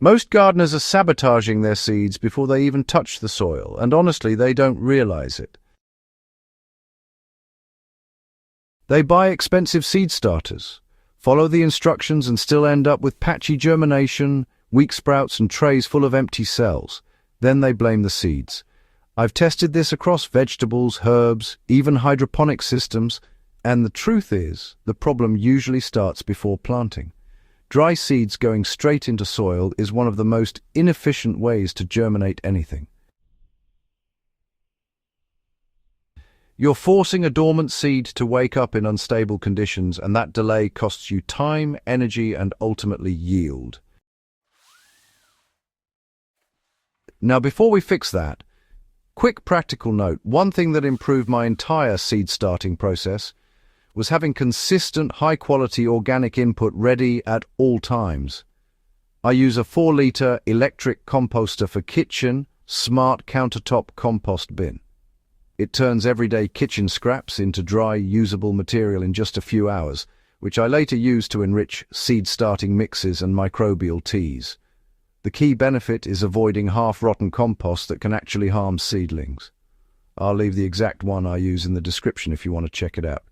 Most gardeners are sabotaging their seeds before they even touch the soil, and honestly, they don't realize it. They buy expensive seed starters, follow the instructions and still end up with patchy germination, weak sprouts and trays full of empty cells. Then they blame the seeds. I've tested this across vegetables, herbs, even hydroponic systems, and the truth is, the problem usually starts before planting. Dry seeds going straight into soil is one of the most inefficient ways to germinate anything. You're forcing a dormant seed to wake up in unstable conditions, and that delay costs you time, energy, and ultimately yield. Now, before we fix that, quick practical note, one thing that improved my entire seed starting process was having consistent, high-quality organic input ready at all times. I use a 4-liter electric composter for kitchen, smart countertop compost bin. It turns everyday kitchen scraps into dry, usable material in just a few hours, which I later use to enrich seed-starting mixes and microbial teas. The key benefit is avoiding half-rotten compost that can actually harm seedlings. I'll leave the exact one I use in the description if you want to check it out.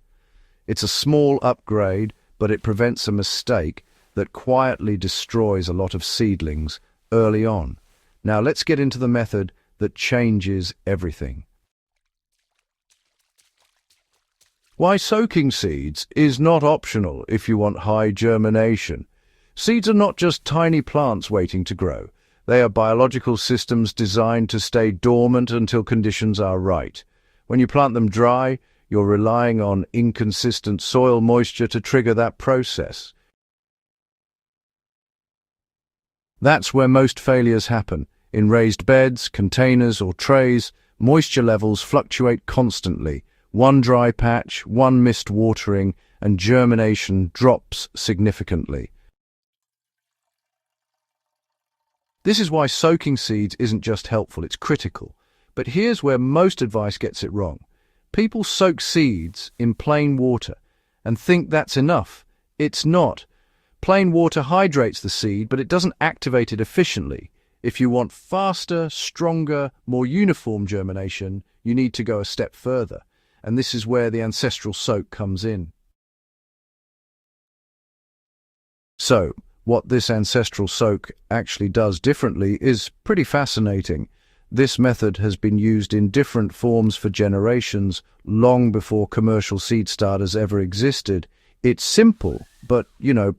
It's a small upgrade, but it prevents a mistake that quietly destroys a lot of seedlings early on. Now let's get into the method that changes everything. Why soaking seeds is not optional if you want high germination. Seeds are not just tiny plants waiting to grow. They are biological systems designed to stay dormant until conditions are right. When you plant them dry, you're relying on inconsistent soil moisture to trigger that process. That's where most failures happen. In raised beds, containers, or trays, moisture levels fluctuate constantly. One dry patch, one missed watering, and germination drops significantly. This is why soaking seeds isn't just helpful, it's critical. But here's where most advice gets it wrong. People soak seeds in plain water and think that's enough. It's not. Plain water hydrates the seed, but it doesn't activate it efficiently. If you want faster, stronger, more uniform germination, you need to go a step further. And this is where the ancestral soak comes in. So, what this ancestral soak actually does differently is pretty fascinating. This method has been used in different forms for generations, long before commercial seed starters ever existed. It's simple, but,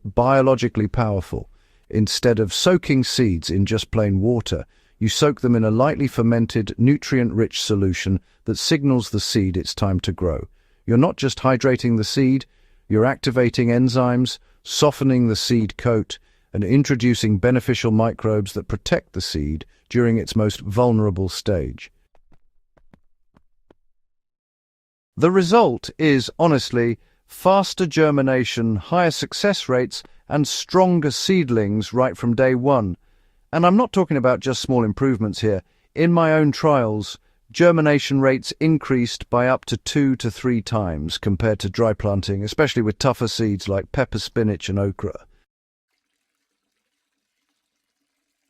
biologically powerful. Instead of soaking seeds in just plain water, you soak them in a lightly fermented, nutrient-rich solution that signals the seed it's time to grow. You're not just hydrating the seed, you're activating enzymes, softening the seed coat, and introducing beneficial microbes that protect the seed during its most vulnerable stage. The result is, honestly, faster germination, higher success rates, and stronger seedlings right from day one. And I'm not talking about just small improvements here. In my own trials, germination rates increased by up to 2 to 3 times compared to dry planting, especially with tougher seeds like pepper, spinach, and okra.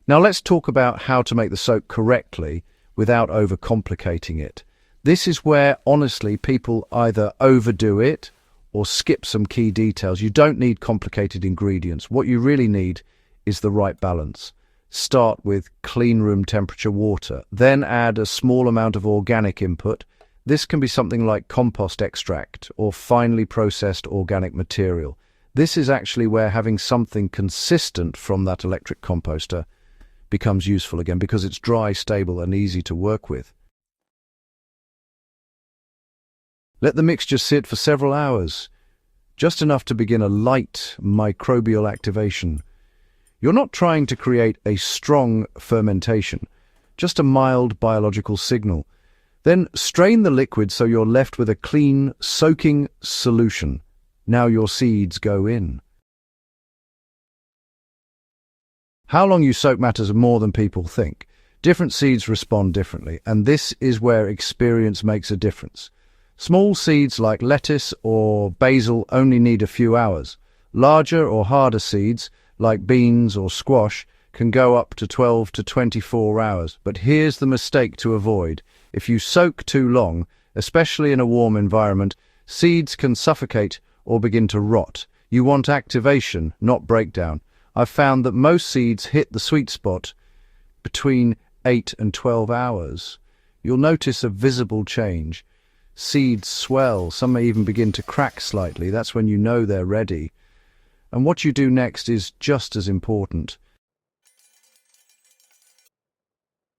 Now let's talk about how to make the soak correctly without overcomplicating it. This is where, honestly, people either overdo it or skip some key details. You don't need complicated ingredients. What you really need is the right balance. Start with clean room temperature water, then add a small amount of organic input. This can be something like compost extract or finely processed organic material. This is actually where having something consistent from that electric composter becomes useful again, because it's dry, stable, and easy to work with. Let the mixture sit for several hours, just enough to begin a light microbial activation. You're not trying to create a strong fermentation, just a mild biological signal. Then strain the liquid so you're left with a clean, soaking solution. Now your seeds go in. How long you soak matters more than people think. Different seeds respond differently, and this is where experience makes a difference. Small seeds like lettuce or basil only need a few hours. Larger or harder seeds, like beans or squash, can go up to 12 to 24 hours. But here's the mistake to avoid. If you soak too long, especially in a warm environment, seeds can suffocate or begin to rot. You want activation, not breakdown. I've found that most seeds hit the sweet spot between 8 and 12 hours. You'll notice a visible change. Seeds swell, some may even begin to crack slightly. That's when you know they're ready. And what you do next is just as important.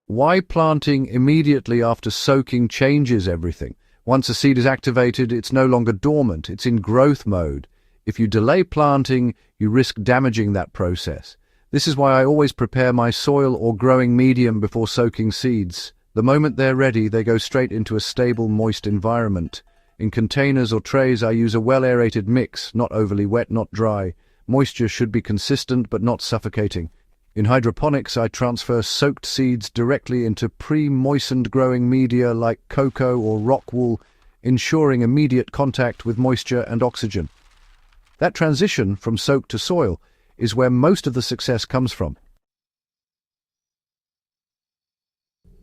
Why planting immediately after soaking changes everything? Once a seed is activated, it's no longer dormant, it's in growth mode. If you delay planting, you risk damaging that process. This is why I always prepare my soil or growing medium before soaking seeds. The moment they're ready, they go straight into a stable, moist environment. In containers or trays, I use a well-aerated mix, not overly wet, not dry. Moisture should be consistent but not suffocating. In hydroponics, I transfer soaked seeds directly into pre-moistened growing media like cocoa or rock wool, ensuring immediate contact with moisture and oxygen. That transition from soak to soil is where most of the success comes from.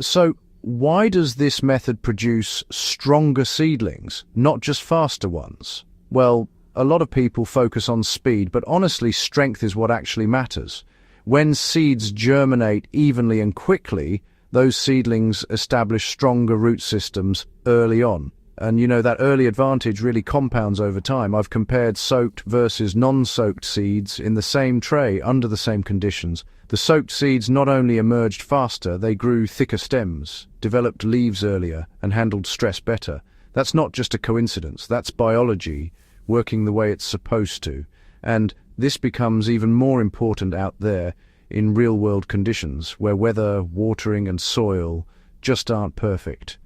So, why does this method produce stronger seedlings, not just faster ones? Well, a lot of people focus on speed, but honestly, strength is what actually matters. When seeds germinate evenly and quickly, those seedlings establish stronger root systems early on. And that early advantage really compounds over time. I've compared soaked versus non-soaked seeds in the same tray under the same conditions. The soaked seeds not only emerged faster, they grew thicker stems, developed leaves earlier, and handled stress better. That's not just a coincidence, that's biology working the way it's supposed to. And this becomes even more important out there in real-world conditions, where weather, watering, and soil just aren't perfect.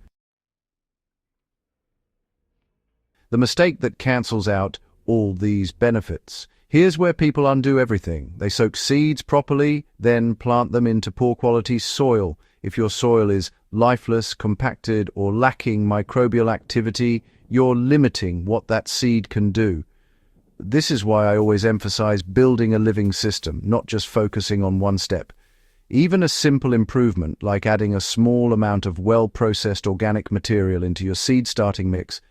The mistake that cancels out all these benefits. Here's where people undo everything. They soak seeds properly, then plant them into poor quality soil. If your soil is lifeless, compacted, or lacking microbial activity, you're limiting what that seed can do. This is why I always emphasize building a living system, not just focusing on one step. Even a simple improvement, like adding a small amount of well-processed organic material into your seed starting mix,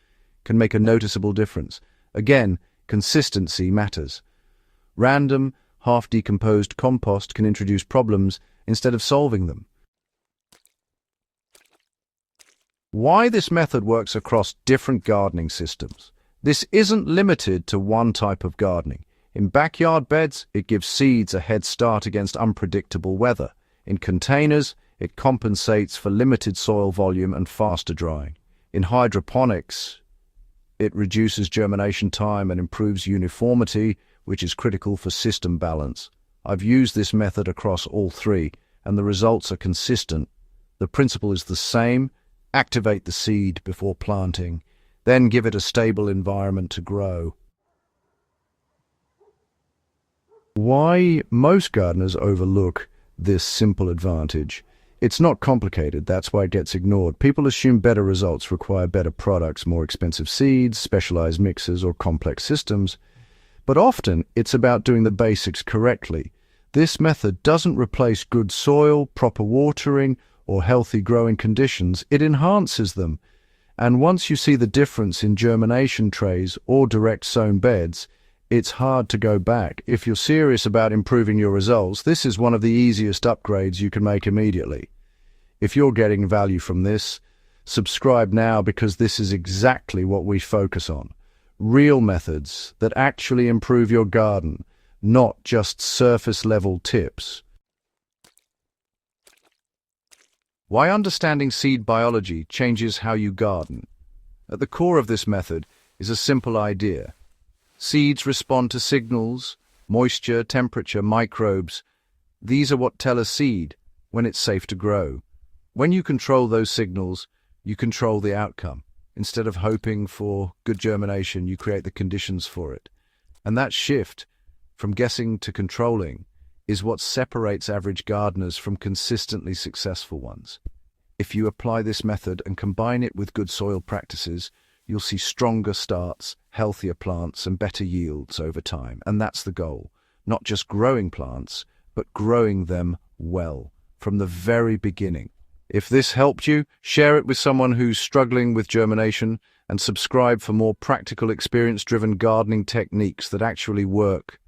can make a noticeable difference. Again, consistency matters. Random, half-decomposed compost can introduce problems instead of solving them. Why this method works across different gardening systems? This isn't limited to one type of gardening. In backyard beds, it gives seeds a head start against unpredictable weather. In containers, it compensates for limited soil volume and faster drying. In hydroponics, it reduces germination time and improves uniformity, which is critical for system balance. I've used this method across all three, and the results are consistent. The principle is the same: activate the seed before planting, then give it a stable environment to grow. Why most gardeners overlook this simple advantage? It's not complicated, that's why it gets ignored. People assume better results require better products, more expensive seeds, specialized mixes, or complex systems. But often, it's about doing the basics correctly. This method doesn't replace good soil, proper watering, or healthy growing conditions. It enhances them. And once you see the difference in germination trays or direct sown beds, it's hard to go back. If you're serious about improving your results, this is one of the easiest upgrades you can make immediately. If you're getting value from this, subscribe now, because this is exactly what we focus on. Real methods that actually improve your garden, not just surface-level tips. Why understanding seed biology changes how you garden. At the core of this method is a simple idea. Seeds respond to signals, moisture, temperature, microbes. These are what tell a seed when it's safe to grow. When you control those signals, you control the outcome. Instead of hoping for good germination, you create the conditions for it. And that shift from guessing to controlling is what separates average gardeners from consistently successful ones. If you apply this method and combine it with good soil practices, you'll see stronger starts, healthier plants, and better yields over time. And that's the goal. Not just growing plants, but growing them well from the very beginning. If this helped you, share it with someone who's struggling with germination and subscribe for more practical experience-driven gardening techniques that actually work.